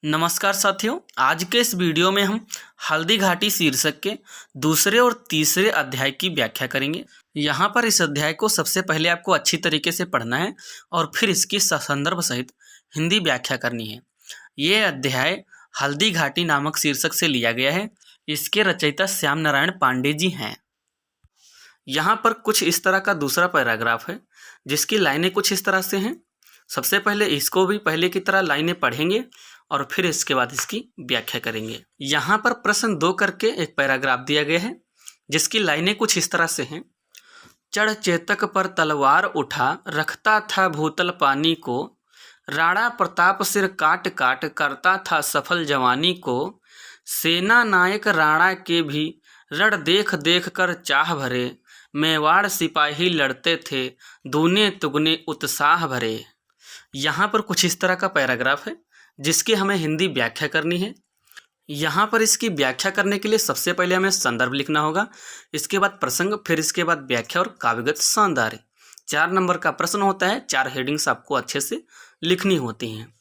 नमस्कार साथियों, आज के इस वीडियो में हम हल्दी घाटी शीर्षक के दूसरे और तीसरे अध्याय की व्याख्या करेंगे। यहाँ पर इस अध्याय को सबसे पहले आपको अच्छी तरीके से पढ़ना है और फिर इसकी संदर्भ सहित हिंदी व्याख्या करनी है। ये अध्याय हल्दी घाटी नामक शीर्षक से लिया गया है। इसके रचयिता श्याम नारायण पांडे जी हैं। यहाँ पर कुछ इस तरह का दूसरा पैराग्राफ है जिसकी लाइनें कुछ इस तरह से हैं। सबसे पहले इसको भी पहले की तरह लाइनें पढ़ेंगे और फिर इसके बाद इसकी व्याख्या करेंगे। यहाँ पर प्रश्न 2 करके एक पैराग्राफ दिया गया है जिसकी लाइनें कुछ इस तरह से हैं। चढ़ चेतक पर तलवार उठा, रखता था भूतल पानी को, राणा प्रताप सिर काट काट करता था सफल जवानी को, सेना नायक राणा के भी रण देख देख कर चाह भरे, मेवाड़ सिपाही लड़ते थे दूने तुगने उत्साह भरे। यहाँ पर कुछ इस तरह का पैराग्राफ है जिसकी हमें हिंदी व्याख्या करनी है। यहाँ पर इसकी व्याख्या करने के लिए सबसे पहले हमें संदर्भ लिखना होगा, इसके बाद प्रसंग, फिर इसके बाद व्याख्या और काव्यगत सौंदर्य। 4 नंबर का प्रश्न होता है, 4 हेडिंग्स आपको अच्छे से लिखनी होती हैं,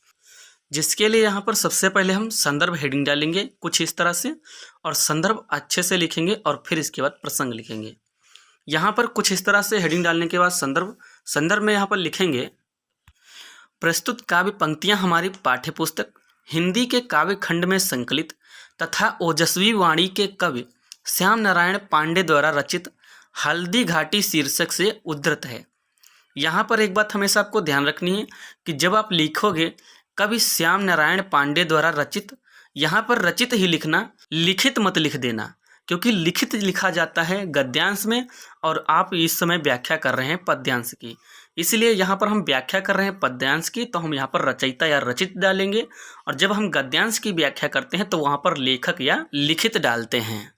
जिसके लिए यहाँ पर सबसे पहले हम संदर्भ हेडिंग डालेंगे कुछ इस तरह से और संदर्भ अच्छे से लिखेंगे और फिर इसके बाद प्रसंग लिखेंगे। यहाँ पर कुछ इस तरह से हेडिंग डालने के बाद संदर्भ में यहाँ पर लिखेंगे, प्रस्तुत काव्य पंक्तियां हमारी पाठ्यपुस्तक हिंदी के काव्य खंड में संकलित तथा ओजस्वी वाणी के कवि श्याम नारायण पांडे द्वारा रचित हल्दी घाटी शीर्षक से उद्धृत है। यहाँ पर एक बात हमेशा आपको ध्यान रखनी है कि जब आप लिखोगे कवि श्याम नारायण पांडे द्वारा रचित, यहाँ पर रचित ही लिखना, लिखित मत लिख देना, क्योंकि लिखित लिखा जाता है गद्यांश में और आप इस समय व्याख्या कर रहे हैं पद्यांश की। इसलिए यहाँ पर हम व्याख्या कर रहे हैं पद्यांश की, तो हम यहाँ पर रचयिता या रचित डालेंगे, और जब हम गद्यांश की व्याख्या करते हैं तो वहाँ पर लेखक या लिखित डालते हैं।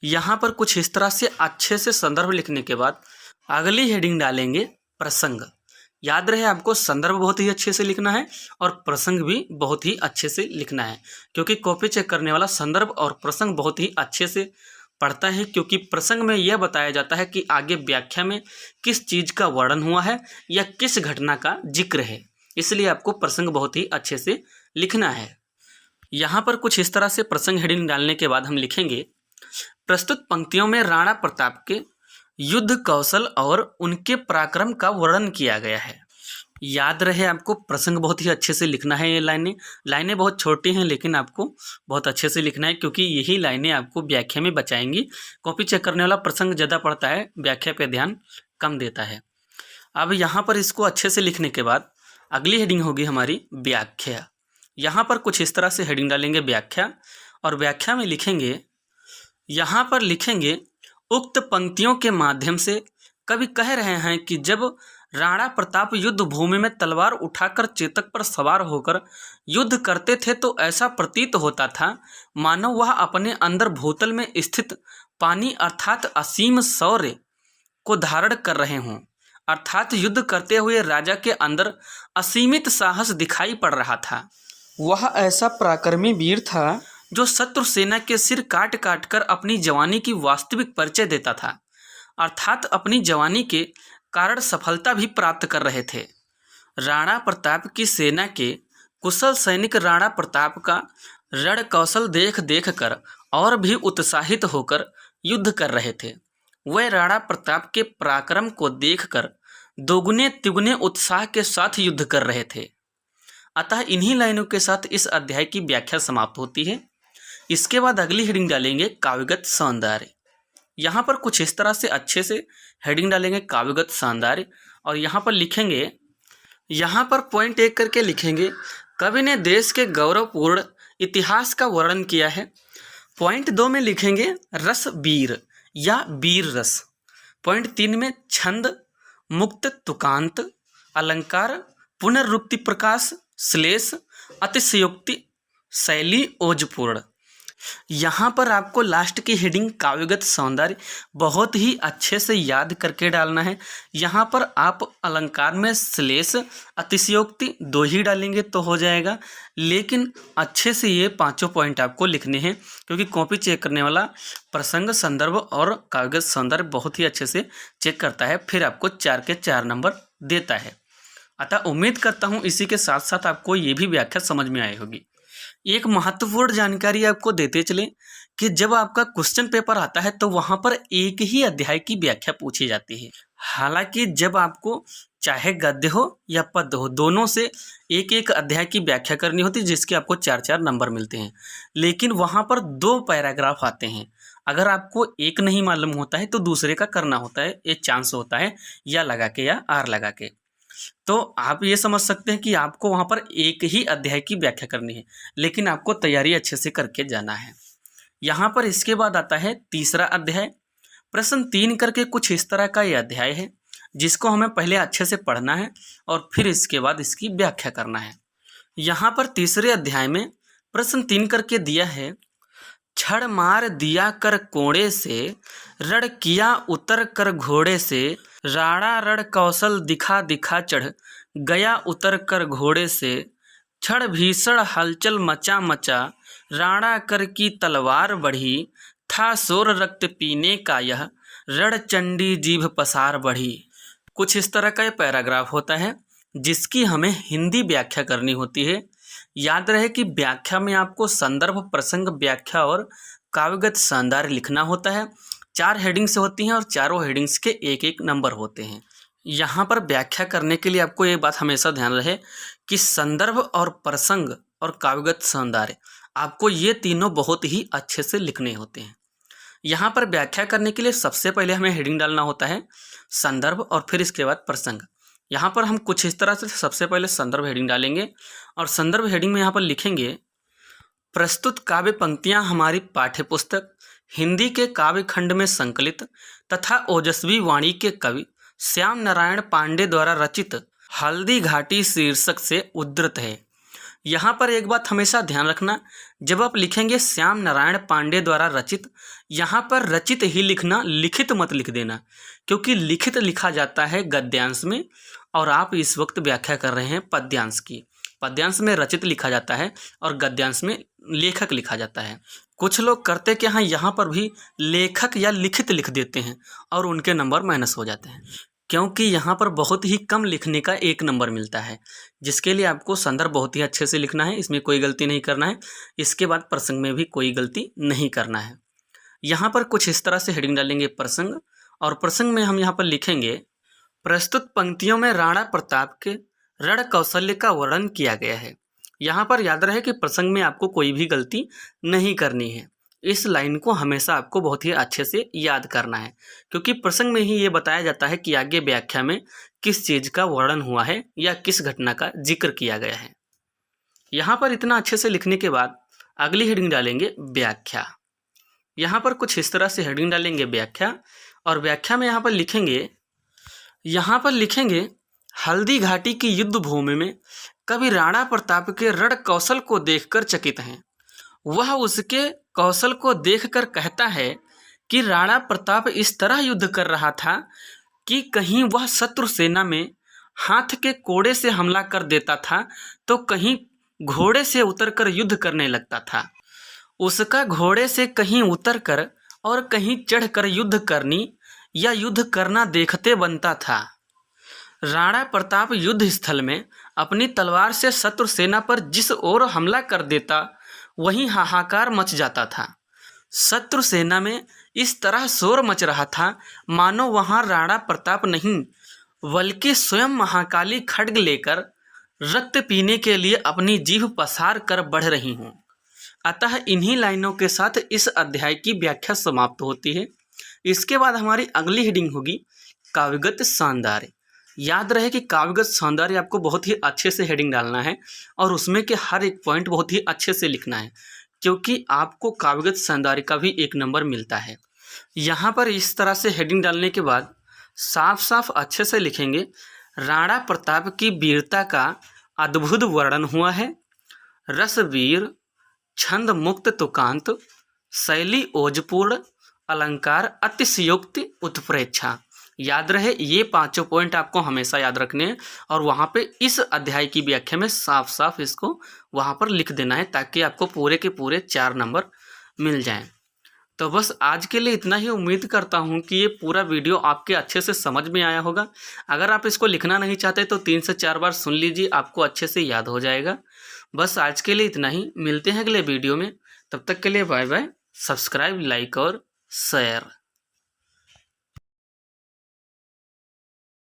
यहाँ पर कुछ इस तरह से अच्छे से संदर्भ लिखने के बाद अगली हेडिंग डालेंगे प्रसंग। याद रहे आपको संदर्भ बहुत ही अच्छे से लिखना है और प्रसंग भी बहुत ही अच्छे से लिखना है, क्योंकि कॉपी चेक करने वाला संदर्भ और प्रसंग बहुत ही अच्छे से पढ़ता है, क्योंकि प्रसंग में यह बताया जाता है कि आगे व्याख्या में किस चीज़ का वर्णन हुआ है या किस घटना का जिक्र है। इसलिए आपको प्रसंग बहुत ही अच्छे से लिखना है। यहाँ पर कुछ इस तरह से प्रसंग हेडिंग डालने के बाद हम लिखेंगे, प्रस्तुत पंक्तियों में राणा प्रताप के युद्ध कौशल और उनके पराक्रम का वर्णन किया गया है। याद रहे आपको प्रसंग बहुत ही अच्छे से लिखना है। ये लाइनें बहुत छोटी हैं लेकिन आपको बहुत अच्छे से लिखना है, क्योंकि यही लाइनें आपको व्याख्या में बचाएंगी। कॉपी चेक करने वाला प्रसंग ज़्यादा पढ़ता है, व्याख्या पे ध्यान कम देता है। अब यहाँ पर इसको अच्छे से लिखने के बाद अगली हेडिंग होगी हमारी व्याख्या। यहाँ पर कुछ इस तरह से हेडिंग डालेंगे व्याख्या, और व्याख्या में लिखेंगे, यहाँ पर लिखेंगे, उक्त पंक्तियों के माध्यम से कवि कह रहे हैं कि जब राणा प्रताप युद्ध भूमि में तलवार उठाकर चेतक पर सवार होकर युद्ध करते थे तो ऐसा प्रतीत होता था मानो वह अपने अंदर भूतल में स्थित पानी अर्थात असीम शौर्य को धारण कर रहे हों। अर्थात युद्ध करते हुए राजा के अंदर असीमित साहस दिखाई पड़ रहा था। वह ऐसा पराक्रमी वीर था जो शत्रु सेना के सिर काट काट कर अपनी जवानी की वास्तविक परिचय देता था, अर्थात अपनी जवानी के कारण सफलता भी प्राप्त कर रहे थे। राणा प्रताप की सेना के कुशल सैनिक राणा प्रताप का रण कौशल देख देख कर और भी उत्साहित होकर युद्ध कर रहे थे। वह राणा प्रताप के पराक्रम को देखकर दोगुने तिगुने उत्साह के साथ युद्ध कर रहे थे। अतः इन्हीं लाइनों के साथ इस अध्याय की व्याख्या समाप्त होती है। इसके बाद अगली हेडिंग डालेंगे काव्यगत सौंदर्य। यहाँ पर कुछ इस तरह से अच्छे से हेडिंग डालेंगे काव्यगत सौंदर्य, और यहाँ पर लिखेंगे, यहाँ पर पॉइंट 1 करके लिखेंगे, कवि ने देश के गौरवपूर्ण इतिहास का वर्णन किया है। पॉइंट 2 में लिखेंगे रस वीर या वीर रस। पॉइंट 3 में छंद मुक्त तुकांत अलंकार पुनर्वृत्ति प्रकाश श्लेष अतिशयोक्ति शैली ओजपूर्ण। यहाँ पर आपको लास्ट की हेडिंग काव्यगत सौंदर्य बहुत ही अच्छे से याद करके डालना है। यहाँ पर आप अलंकार में श्लेष अतिशयोक्ति 2 ही डालेंगे तो हो जाएगा, लेकिन अच्छे से ये 5 पॉइंट आपको लिखने हैं, क्योंकि कॉपी चेक करने वाला प्रसंग, संदर्भ और काव्यगत सौंदर्य बहुत ही अच्छे से चेक करता है, फिर आपको 4 के 4 नंबर देता है। अतः उम्मीद करता हूँ इसी के साथ साथ आपको ये भी व्याख्या समझ में आई होगी। एक महत्वपूर्ण जानकारी आपको देते चले कि जब आपका क्वेश्चन पेपर आता है तो वहाँ पर एक ही अध्याय की व्याख्या पूछी जाती है। हालांकि जब आपको चाहे गद्य हो या पद्य हो, दोनों से एक एक अध्याय की व्याख्या करनी होती है, जिसके आपको 4-4 नंबर मिलते हैं। लेकिन वहाँ पर 2 पैराग्राफ आते हैं। अगर आपको एक नहीं मालूम होता है तो दूसरे का करना होता है, एक चांस होता है या लगा के या आर लगा के। तो आप ये समझ सकते हैं कि आपको वहाँ पर एक ही अध्याय की व्याख्या करनी है, लेकिन आपको तैयारी अच्छे से करके जाना है। यहाँ पर इसके बाद आता है तीसरा अध्याय। प्रश्न 3 करके कुछ इस तरह का ये अध्याय है, जिसको हमें पहले अच्छे से पढ़ना है और फिर इसके बाद इसकी व्याख्या करना है। यहाँ पर तीसरे अध्याय में प्रश्न 3 करके दिया है, छड़ मार दिया कर कोड़े से, रण किया उतर कर घोड़े से, राणा रण कौशल दिखा दिखा चढ़ गया उतर कर घोड़े से, क्षण भीषण हलचल मचा मचा, राणा कर की तलवार बढ़ी, था शोर रक्त पीने का यह, रण चंडी जीभ पसार बढ़ी। कुछ इस तरह का ये पैराग्राफ होता है, जिसकी हमें हिंदी व्याख्या करनी होती है। याद रहे कि व्याख्या में आपको संदर्भ, प्रसंग, व्याख्या और काव्यगत सौंदर्य लिखना होता है। 4 हेडिंग्स होती हैं और चारों हेडिंग्स के एक एक नंबर होते हैं। यहाँ पर व्याख्या करने के लिए आपको ये बात हमेशा ध्यान रहे कि संदर्भ और प्रसंग और काव्यगत सौंदर्य, आपको ये तीनों बहुत ही अच्छे से लिखने होते हैं। यहाँ पर व्याख्या करने के लिए सबसे पहले हमें हेडिंग डालना होता है संदर्भ और फिर इसके बाद प्रसंग। यहाँ पर हम कुछ इस तरह से सबसे पहले संदर्भ हेडिंग डालेंगे और संदर्भ हेडिंग में यहाँ पर लिखेंगे, प्रस्तुत काव्य पंक्तियाँ हमारी पाठ्यपुस्तक हिंदी के काव्य खंड में संकलित तथा ओजस्वी वाणी के कवि श्याम नारायण पांडे द्वारा रचित हल्दी घाटी शीर्षक से उद्धृत है। यहाँ पर एक बात हमेशा ध्यान रखना, जब आप लिखेंगे श्याम नारायण पांडे द्वारा रचित, यहाँ पर रचित ही लिखना, लिखित मत लिख देना, क्योंकि लिखित लिखा जाता है गद्यांश में और आप इस वक्त व्याख्या कर रहे हैं पद्यांश की। पद्यांश में रचित लिखा जाता है और गद्यांश में लेखक लिखा जाता है। कुछ लोग करते क्या हैं, यहाँ पर भी लेखक या लिखित लिख देते हैं और उनके नंबर माइनस हो जाते हैं, क्योंकि यहाँ पर बहुत ही कम लिखने का 1 नंबर मिलता है, जिसके लिए आपको संदर्भ बहुत ही अच्छे से लिखना है, इसमें कोई गलती नहीं करना है। इसके बाद प्रसंग में भी कोई गलती नहीं करना है। यहाँ पर कुछ इस तरह से हेडिंग डालेंगे प्रसंग, और प्रसंग में हम यहाँ पर लिखेंगे, प्रस्तुत पंक्तियों में राणा प्रताप के रण कौशल्य का वर्णन किया गया है। यहाँ पर याद रहे कि प्रसंग में आपको कोई भी गलती नहीं करनी है। इस लाइन को हमेशा आपको बहुत ही अच्छे से याद करना है, क्योंकि प्रसंग में ही ये बताया जाता है कि आगे व्याख्या में किस चीज़ का वर्णन हुआ है या किस घटना का जिक्र किया गया है। यहाँ पर इतना अच्छे से लिखने के बाद अगली हेडिंग डालेंगे व्याख्या। यहाँ पर कुछ इस तरह से हेडिंग डालेंगे व्याख्या, और व्याख्या में यहाँ पर लिखेंगे हल्दी घाटी की युद्ध भूमि में कवि राणा प्रताप के रण कौशल को देखकर चकित हैं। वह उसके कौशल को देखकर कहता है कि राणा प्रताप इस तरह युद्ध कर रहा था कि कहीं वह शत्रु सेना में हाथ के कोड़े से हमला कर देता था तो कहीं घोड़े से उतरकर युद्ध करने लगता था। उसका घोड़े से कहीं उतरकर और कहीं चढ़कर युद्ध करनी या युद्ध करना देखते बनता था। राणा प्रताप युद्ध स्थल में अपनी तलवार से शत्रु सेना पर जिस ओर हमला कर देता, वहीं हाहाकार मच जाता था। शत्रु सेना में इस तरह शोर मच रहा था मानो वहां राणा प्रताप नहीं बल्कि स्वयं महाकाली खड्ग लेकर रक्त पीने के लिए अपनी जीभ पसार कर बढ़ रही हूँ। अतः इन्हीं लाइनों के साथ इस अध्याय की व्याख्या समाप्त होती है। इसके बाद हमारी अगली हेडिंग होगी काव्यगत सौंदर्य। याद रहे कि काव्यगत सौंदर्य आपको बहुत ही अच्छे से हेडिंग डालना है और उसमें के हर एक पॉइंट बहुत ही अच्छे से लिखना है, क्योंकि आपको काव्यगत सौंदर्य का भी 1 नंबर मिलता है। यहाँ पर इस तरह से हेडिंग डालने के बाद साफ साफ अच्छे से लिखेंगे, राणा प्रताप की वीरता का अद्भुत वर्णन हुआ है। रसवीर, छंद मुक्त तुकांत, शैली ओजपूर्ण, अलंकार अतिशयोक्ति उत्प्रेक्षा। याद रहे ये 5 पॉइंट आपको हमेशा याद रखने हैं और वहाँ पे इस अध्याय की व्याख्या में साफ साफ इसको वहाँ पर लिख देना है, ताकि आपको पूरे के पूरे 4 नंबर मिल जाएं। तो बस आज के लिए इतना ही। उम्मीद करता हूँ कि ये पूरा वीडियो आपके अच्छे से समझ में आया होगा। अगर आप इसको लिखना नहीं चाहते तो 3 से 4 बार सुन लीजिए, आपको अच्छे से याद हो जाएगा। बस आज के लिए इतना ही, मिलते हैं अगले वीडियो में। तब तक के लिए बाय बाय। सब्सक्राइब, लाइक और शेयर।